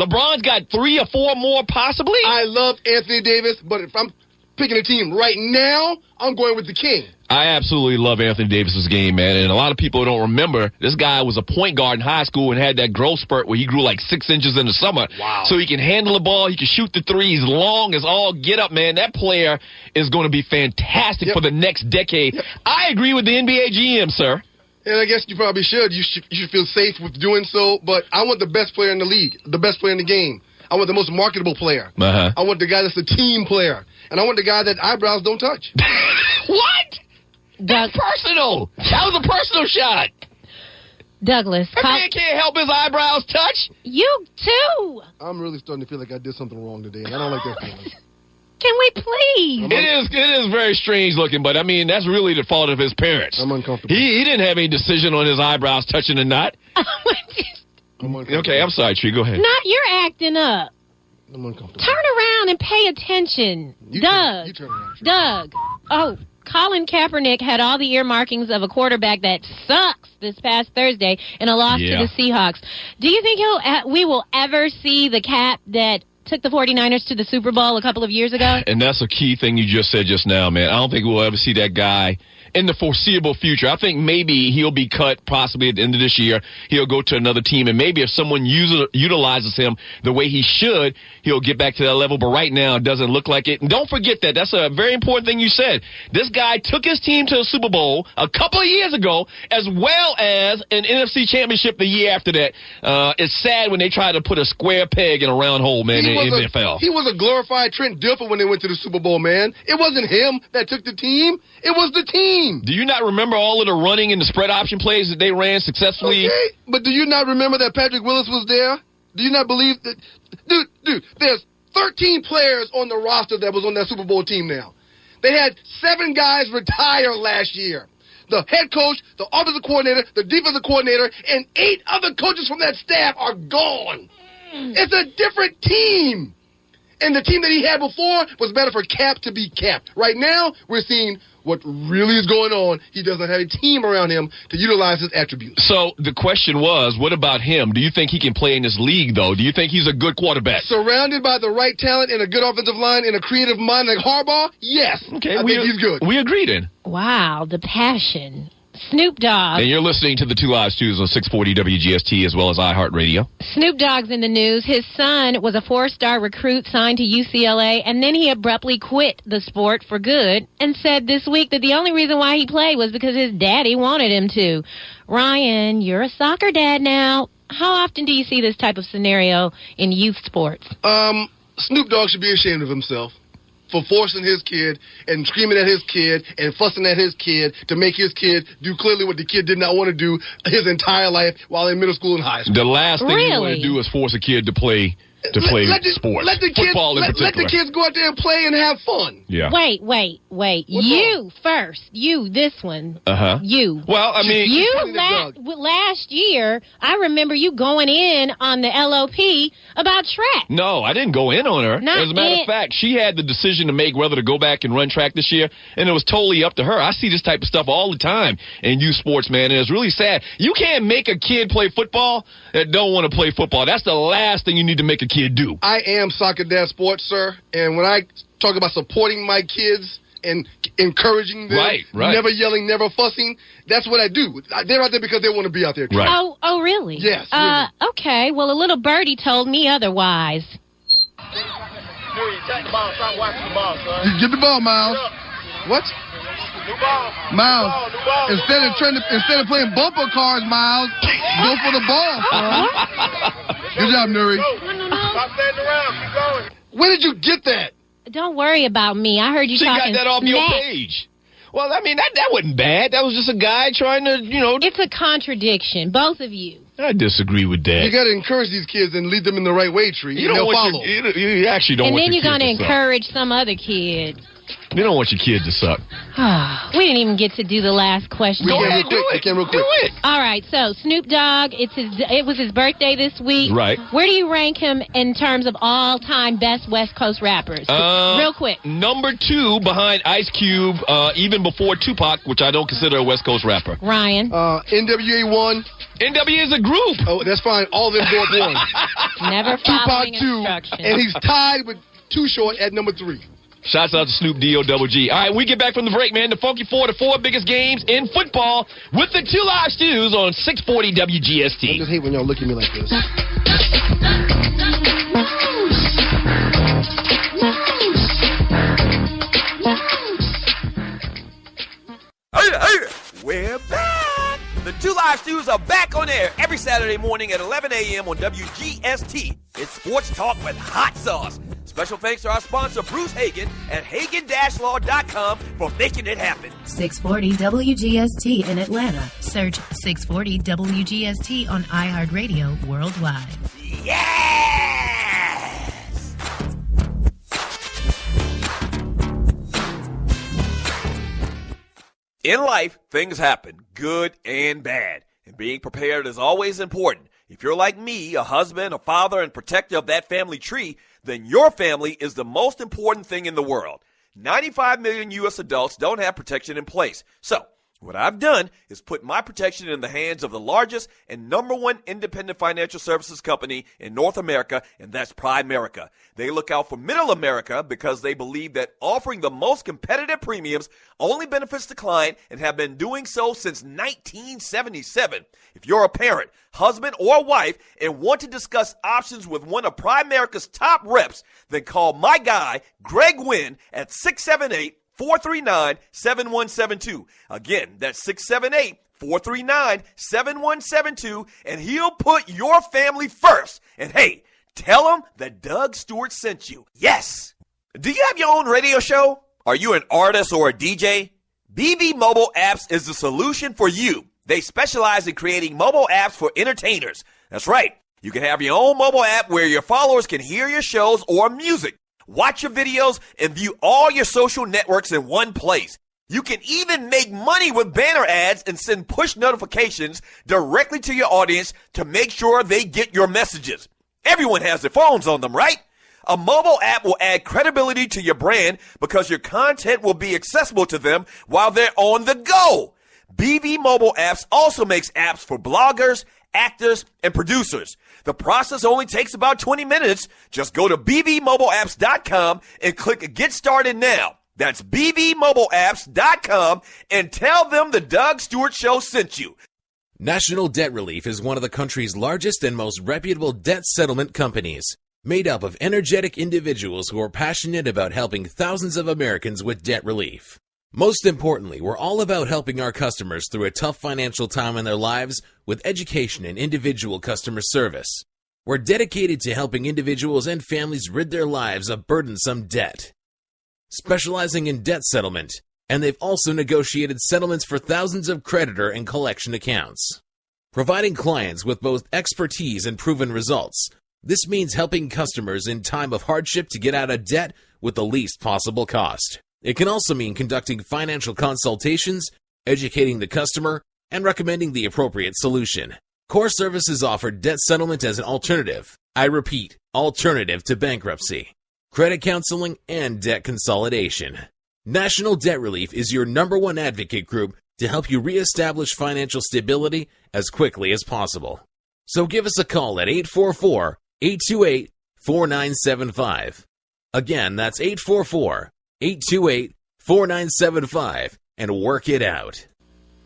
LeBron's got 3 or 4 more possibly. I love Anthony Davis, but if I'm picking a team right now, I'm going with the King. I absolutely love Anthony Davis's game, man. And a lot of people don't remember this guy was a point guard in high school and had that growth spurt where he grew like 6 inches in the summer. Wow. So he can handle the ball. He can shoot the threes long as all get up, man. That player is going to be fantastic for the next decade. I agree with the NBA GM, sir. And I guess you probably should. You should feel safe with doing so. But I want the best player in the league, the best player in the game. I want the most marketable player. Uh-huh. I want the guy that's a team player. And I want the guy that eyebrows don't touch. What? That's personal. That was a personal shot. Douglas. That man can't help his eyebrows touch. You too. I'm really starting to feel like I did something wrong today, and I don't like that feeling. Can we please? It is very strange looking, but I mean that's really the fault of his parents. I'm uncomfortable. He didn't have any decision on his eyebrows touching or not. Okay, I'm sorry, Tree. Go ahead. Not you're acting up. I'm uncomfortable. Turn around and pay attention. Doug. You turn around, Tree. Doug. Oh, Colin Kaepernick had all the earmarkings of a quarterback that sucks this past Thursday in a loss to the Seahawks. Do you think we will ever see the Cap that took the 49ers to the Super Bowl a couple of years ago? And that's a key thing you just said just now, man. I don't think we'll ever see that guy in the foreseeable future. I think maybe he'll be cut possibly at the end of this year. He'll go to another team, and maybe if someone utilizes him the way he should, he'll get back to that level. But right now, it doesn't look like it. And don't forget that. That's a very important thing you said. This guy took his team to a Super Bowl a couple of years ago, as well as an NFC championship the year after that. It's sad when they try to put a square peg in a round hole, man, in the NFL. He was a glorified Trent Dilfer when they went to the Super Bowl, man. It wasn't him that took the team. It was the team. Do you not remember all of the running and the spread option plays that they ran successfully? Okay, but do you not remember that Patrick Willis was there? Do you not believe that? Dude, there's 13 players on the roster that was on that Super Bowl team now. They had 7 guys retire last year. The head coach, the offensive coordinator, the defensive coordinator, and 8 other coaches from that staff are gone. It's a different team. And the team that he had before was better for Cap to be capped. Right now, we're seeing what really is going on. He doesn't have a team around him to utilize his attributes. So the question was, what about him? Do you think he can play in this league, though? Do you think he's a good quarterback? Surrounded by the right talent and a good offensive line and a creative mind like Harbaugh, yes. Okay, I think he's good. We agree then. Wow, the passion. Snoop Dogg. And you're listening to the Two Live Stews on 640 WGST as well as iHeartRadio. Snoop Dogg's in the news. His son was a 4-star recruit signed to UCLA, and then he abruptly quit the sport for good and said this week that the only reason why he played was because his daddy wanted him to. Ryan, you're a soccer dad now. How often do you see this type of scenario in youth sports? Snoop Dogg should be ashamed of himself for forcing his kid and screaming at his kid and fussing at his kid to make his kid do clearly what the kid did not want to do his entire life while in middle school and high school. The last thing you want to do is force a kid to play sports. Football in particular. Let the kids go out there and play and have fun. Yeah. Wait. You first. You, this one. Uh-huh. You. Well, I mean. You last year, I remember you going in on the LOP about track. No, I didn't go in on her. As a matter of fact, she had the decision to make whether to go back and run track this year, and it was totally up to her. I see this type of stuff all the time in youth sports, man, and it's really sad. You can't make a kid play football that don't want to play football. That's the last thing you need to make a kid do. I am Soccer Dad Sports, sir, and when I talk about supporting my kids and encouraging them, right. Never yelling, never fussing, that's what I do. They're out there because they want to be out there. Right. Oh, really? Yes. Really. Okay, well, a little birdie told me otherwise. Dude, take the ball. Stop watching the ball, son. Get the ball, Miles. What? Miles, instead of playing bumper cars, Miles, go for the ball. Good job, Nuri. No. Stop standing around. Keep going. Where did you get that? Don't worry about me. I heard you She talking got that off your smack. page. Well, I mean, that wasn't bad. That was just a guy trying to, It's a contradiction, both of you. I disagree with that. You got to encourage these kids and lead them in the right way, Tree. You don't they'll want follow. you actually don't And want then your you're going to kids to suck. encourage some other kids. You don't want your kids to suck. We didn't even get to do the last question. Go ahead, real quick. do it. All right, so Snoop Dogg, it was his birthday this week. Right. Where do you rank him in terms of all-time best West Coast rappers? Real quick. Number 2 behind Ice Cube, even before Tupac, which I don't consider a West Coast rapper. Ryan. NWA 1. NWA is a group. Oh, that's fine. All of them go up 1. Never Tupac following 2. instructions. And he's tied with Too Short at number 3. Shouts out to Snoop D-O-double-G. All right, we get back from the break, man. The Funky Four, the 4 biggest games in football with the 2 live stews on 640 I WGST. just hate when y'all look at me like this. We're back. The 2 live stews are back on air every Saturday morning at 11 a.m. on WGST. It's sports talk with hot sauce. Special thanks to our sponsor, Bruce Hagen, at Hagen-Law.com for making it happen. 640 WGST in Atlanta. Search 640 WGST on iHeartRadio worldwide. Yes! In life, things happen, good and bad. And being prepared is always important. If you're like me, a husband, a father, and protector of that family tree, then your family is the most important thing in the world. 95 million U.S. adults don't have protection in place. So, what I've done is put my protection in the hands of the largest and number 1 independent financial services company in North America, and that's Primerica. They look out for middle America because they believe that offering the most competitive premiums only benefits the client and have been doing so since 1977. If you're a parent, husband, or wife and want to discuss options with one of Primerica's top reps, then call my guy, Greg Wynn, at 678-439-7172. Again, that's 678-439-7172, and he'll put your family first. And hey, tell him that Doug Stewart sent you. Yes! Do you have your own radio show? Are you an artist or a DJ? BB Mobile Apps is the solution for you. They specialize in creating mobile apps for entertainers. That's right. You can have your own mobile app where your followers can hear your shows or music, watch your videos, and view all your social networks in one place. You can even make money with banner ads and send push notifications directly to your audience to make sure they get your messages. Everyone has their phones on them, right? A mobile app will add credibility to your brand because your content will be accessible to them while they're on the go. BB Mobile Apps also makes apps for bloggers, actors, and producers. The process only takes about 20 minutes. Just go to bbmobileapps.com and click Get Started Now. That's bbmobileapps.com and tell them the Doug Stewart Show sent you. National Debt Relief is one of the country's largest and most reputable debt settlement companies, made up of energetic individuals who are passionate about helping thousands of Americans with debt relief. Most importantly, we're all about helping our customers through a tough financial time in their lives with education and individual customer service. We're dedicated to helping individuals and families rid their lives of burdensome debt, specializing in debt settlement, and they've also negotiated settlements for thousands of creditor and collection accounts. Providing clients with both expertise and proven results, this means helping customers in time of hardship to get out of debt with the least possible cost. It can also mean conducting financial consultations, educating the customer, and recommending the appropriate solution. Core Services offer debt settlement as an alternative. I repeat, alternative to bankruptcy, credit counseling, and debt consolidation. National Debt Relief is your #1 advocate group to help you reestablish financial stability as quickly as possible. So give us a call at 844-828-4975. Again, that's 844-828-4975 and work it out.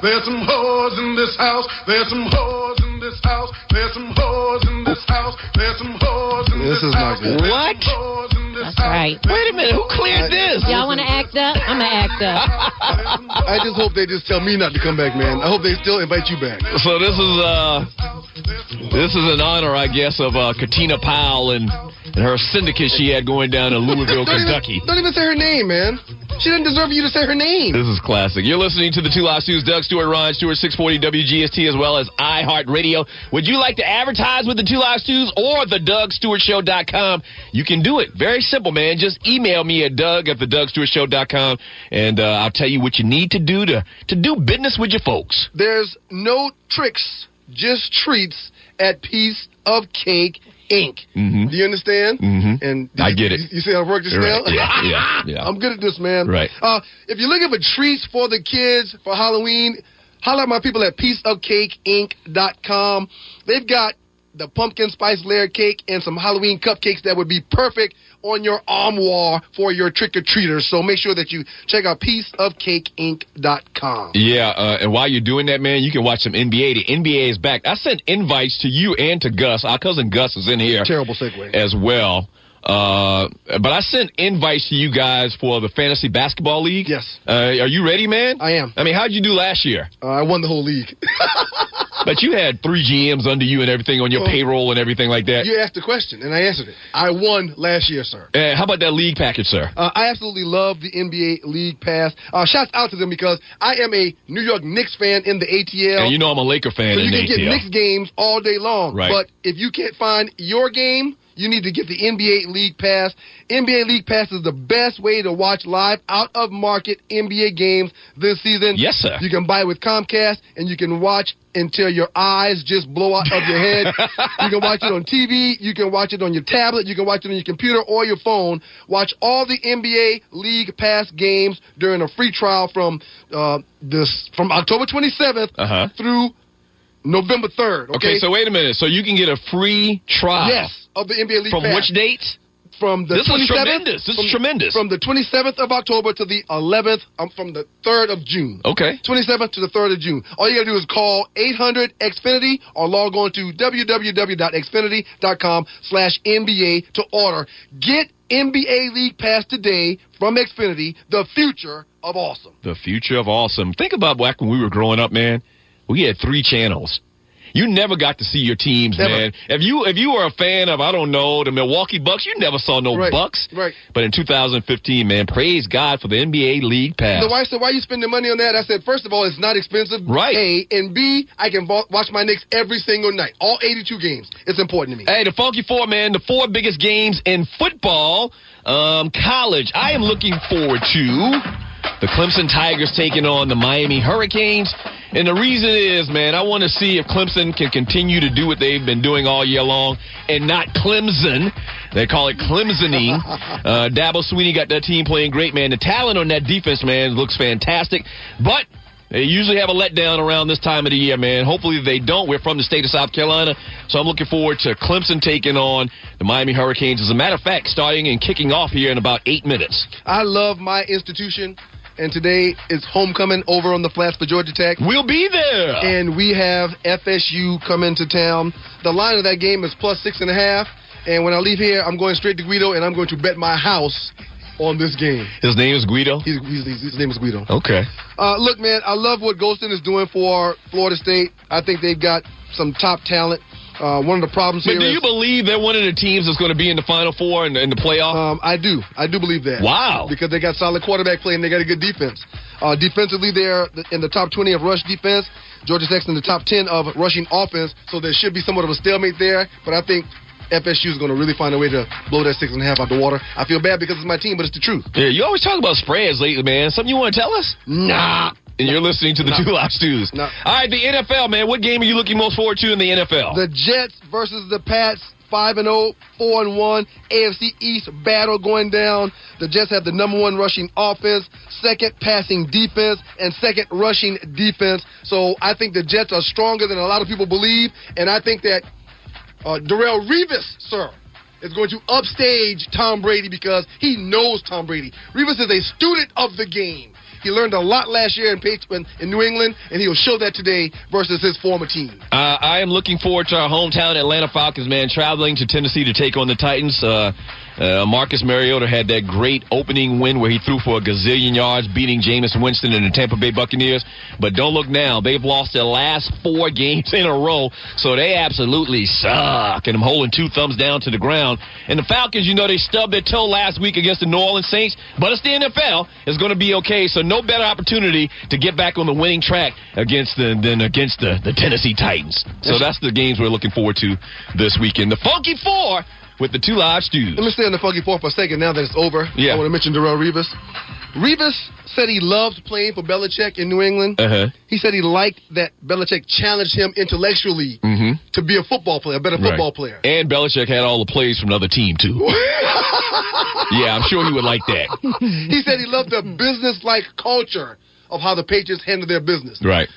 There's some whores in this house. There's some whores in this house. There's some whores in this house. There's some whores in this house. This is not good. What? A That's right. Wait a minute. Who cleared this? Y'all want to act up? I'm going to act up. I just hope they just tell me not to come back, man. I hope they still invite you back. So this is an honor, I guess, of Katina Powell and her syndicate she had going down in Louisville, Kentucky. Don't even say her name, man. She didn't deserve you to say her name. This is classic. You're listening to the Two Live Stews, Doug Stewart, Ron Stewart, 640 WGST, as well as iHeartRadio. Would you like to advertise with the Two Live Stews or the DougStewartShow.com? You can do it. Very simple, man. Just email me at Doug@the DougStewartShow.com, and I'll tell you what you need to do to do business with your folks. There's no tricks, just treats at Piece of Cake Inc. Mm-hmm. Do you understand? Mm-hmm. And I get it. You see how I work this now? Yeah. I'm good at this, man. Right. If you're looking for treats for the kids for Halloween, holler at my people at pieceofcakeinc.com. They've got the pumpkin spice layer cake and some Halloween cupcakes that would be perfect on your armoire for your trick-or-treaters. So make sure that you check out pieceofcakeinc.com. Yeah, and while you're doing that, man, you can watch some NBA. The NBA is back. I sent invites to you and to Gus. Our cousin Gus is in here. Terrible segue. As well. But I sent invites to you guys for the Fantasy Basketball League. Yes. Are you ready, man? I am. I mean, how'd you do last year? I won the whole league. But you had 3 GMs under you and everything on your payroll and everything like that. You asked the question, and I answered it. I won last year, sir. How about that league package, sir? I absolutely love the NBA League Pass. Shouts out to them because I am a New York Knicks fan in the ATL. And you know I'm a Laker fan in the ATL. So you can get Knicks games all day long. Right. But if you can't find your game, you need to get the NBA League Pass. NBA League Pass is the best way to watch live, out-of-market NBA games this season. Yes, sir. You can buy it with Comcast, and you can watch until your eyes just blow out of your head. You can watch it on TV. You can watch it on your tablet. You can watch it on your computer or your phone. Watch all the NBA League Pass games during a free trial from October 27th through November 3rd. Okay, so wait a minute. So you can get a free trial. Yes, of the NBA League Pass. From which dates? From the 27th. This is tremendous. This is tremendous. From the 27th of October to the 11th, from the 3rd of June. Okay. 27th to the 3rd of June. All you got to do is call 800-XFINITY or log on to www.xfinity.com/NBA to order. Get NBA League Pass today from Xfinity, the future of awesome. The future of awesome. Think about back when we were growing up, man. We had 3 channels. You never got to see your teams, man. If you were a fan of, I don't know, the Milwaukee Bucks, you never saw no Bucks. Right. But in 2015, man, praise God for the NBA League Pass. The wife said, why are you spending money on that? I said, first of all, it's not expensive. Right. A, and B, I can watch my Knicks every single night. All 82 games. It's important to me. Hey, the Funky Four, man, the 4 biggest games in football, college. I am looking forward to the Clemson Tigers taking on the Miami Hurricanes. And the reason is, man, I want to see if Clemson can continue to do what they've been doing all year long and not Clemson. They call it Clemsoning. Dabo Swinney got that team playing great, man. The talent on that defense, man, looks fantastic. But they usually have a letdown around this time of the year, man. Hopefully they don't. We're from the state of South Carolina, so I'm looking forward to Clemson taking on the Miami Hurricanes. As a matter of fact, starting and kicking off here in about 8 minutes. I love my institution. And today is homecoming over on the flats for Georgia Tech. We'll be there. And we have FSU coming to town. The line of that game is +6.5. And when I leave here, I'm going straight to Guido, and I'm going to bet my house on this game. His name is Guido? His name is Guido. Okay. Look, man, I love what Golston is doing for Florida State. I think they've got some top talent. One of the problems here is... But do you believe they're one of the teams that's going to be in the Final Four and in the playoff? I do. I do believe that. Wow. Because they got solid quarterback play and they got a good defense. Defensively, they're in the top 20 of rush defense. Georgia Tech's in the top 10 of rushing offense, so there should be somewhat of a stalemate there. But I think FSU is going to really find a way to blow that 6.5 out the water. I feel bad because it's my team, but it's the truth. Yeah, you always talk about spreads lately, man. Something you want to tell us? Nah. And you're listening to the Two Live Stews. No. All right, the NFL, man. What game are you looking most forward to in the NFL? The Jets versus the Pats. 5-0, 4-1, AFC East battle going down. The Jets have the number 1 rushing offense, second passing defense, and second rushing defense. So I think the Jets are stronger than a lot of people believe, and I think that Darrelle Revis, sir, is going to upstage Tom Brady because he knows Tom Brady. Revis is a student of the game. He learned a lot last year in New England, and he'll show that today versus his former team. I am looking forward to our hometown Atlanta Falcons, man, traveling to Tennessee to take on the Titans. Marcus Mariota had that great opening win where he threw for a gazillion yards, beating Jameis Winston and the Tampa Bay Buccaneers. But don't look now. They've lost their last 4 games in a row, so they absolutely suck. And I'm holding 2 thumbs down to the ground. And the Falcons, they stubbed their toe last week against the New Orleans Saints, but it's the NFL. It's going to be okay, so no better opportunity to get back on the winning track against the Tennessee Titans. So that's the games we're looking forward to this weekend. The Funky Four with the 2 live stews. Let me stay on the Funky Four for a second now that it's over. Yeah. I want to mention Darrelle Revis. Revis said he loved playing for Belichick in New England. He said he liked that Belichick challenged him intellectually to be a football player, a better football player. And Belichick had all the plays from the other team, too. Yeah, I'm sure he would like that. He said he loved the business-like culture of how the Patriots handle their business. Right.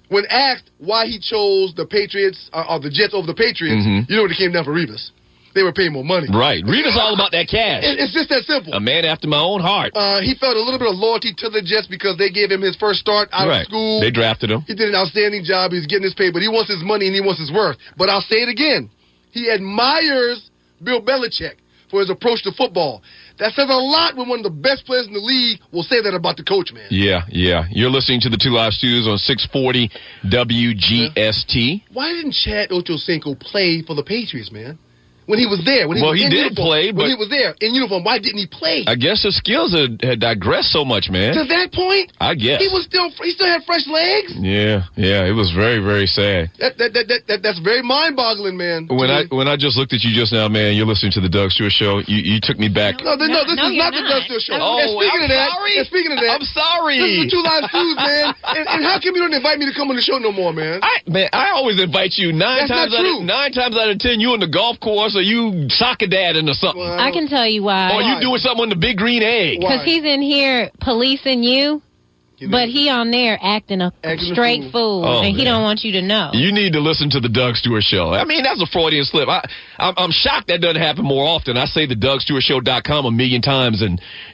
When asked why he chose the Patriots or the Jets over the Patriots, you know what it came down for Revis? They were paying more money. Right. Revis all about that cash. It's just that simple. A man after my own heart. He felt a little bit of loyalty to the Jets because they gave him his first start out of school. They drafted him. He did an outstanding job. He's getting his pay, but he wants his money and he wants his worth. But I'll say it again. He admires Bill Belichick for his approach to football. That says a lot when one of the best players in the league will say that about the coach, man. Yeah. You're listening to the 2 Live Stews on 640 WGST. Why didn't Chad Ochocinco play for the Patriots, man? When he was there. When he did play, but when he was there in uniform, why didn't he play? I guess his skills had digressed so much, man. To that point? I guess. He still had fresh legs? Yeah, it was very, very sad. That's very mind-boggling, man. When I just looked at you just now, man, you're listening to the Doug Stewart Show. You took me back. No, this is not the Doug Stewart Show. Oh, Speaking of that, I'm sorry. This is the 2 Live Stews, man. And how come you don't invite me to come on the show no more, man? I always invite you. 9 times out of 10, you on the golf course or you soccer dadding or something. Well, I can tell you why. Or you doing something on the Big Green Egg. Because he's in here policing you. But he on there acting a straight fool, and he don't want you to know. You need to listen to the Doug Stewart Show. I mean, that's a Freudian slip. I'm shocked that doesn't happen more often. I say the DougStewartShow.com a million times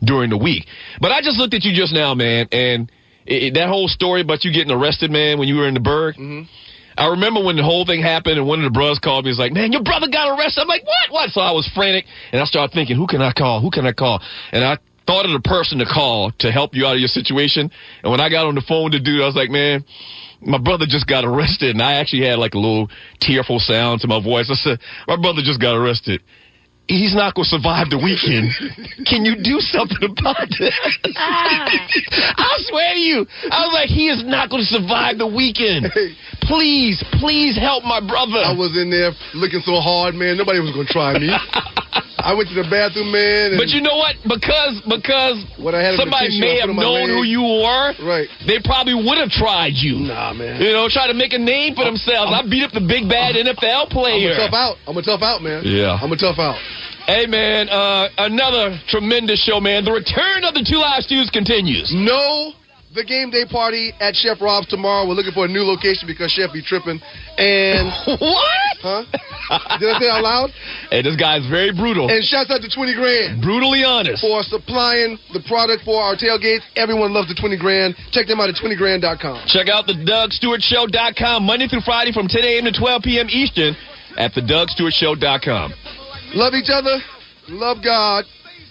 during the week. But I just looked at you just now, man, and that whole story about you getting arrested, man, when you were in the Berg. I remember when the whole thing happened and one of the brothers called me. He's like, man, your brother got arrested. I'm like, what? So I was frantic, and I started thinking, who can I call? And I thought of the person to call to help you out of your situation. And when I got on the phone to do it, I was like, man, my brother just got arrested. And I actually had like a little tearful sound to my voice. I said, my brother just got arrested. He's not going to survive the weekend. Can you do something about that? I swear to you. I was like, he is not going to survive the weekend. Please help my brother. I was in there looking so hard, man. Nobody was going to try me. I went to the bathroom, man. But you know what? Because somebody may have known who you were, right? They probably would have tried you. Nah, man. Try to make a name for themselves. I beat up the big bad NFL player. I'm a tough out, man. Yeah. I'm a tough out. Hey, man, another tremendous show, man. The return of the 2 Live Stews continues. No, the game day party at Chef Rob's tomorrow. We're looking for a new location because Chef be tripping. And what? Huh? Did I say it out loud? Hey, this guy's very brutal. And shouts out to 20 grand. Brutally honest. For supplying the product for our tailgates. Everyone loves the 20 grand. Check them out at 20grand.com. Check out the DougStewartShow.com Monday through Friday from 10 a.m. to 12 p.m. Eastern at the DougStewartShow.com. Love each other. Love God.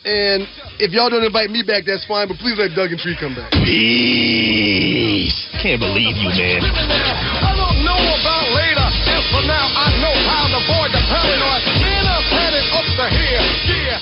And if y'all don't invite me back, that's fine. But please let Doug and Tree come back. Peace. Can't believe you, man. I don't know about later. As for now, I know how to avoid the paranoid. In a panic up to here. Yeah.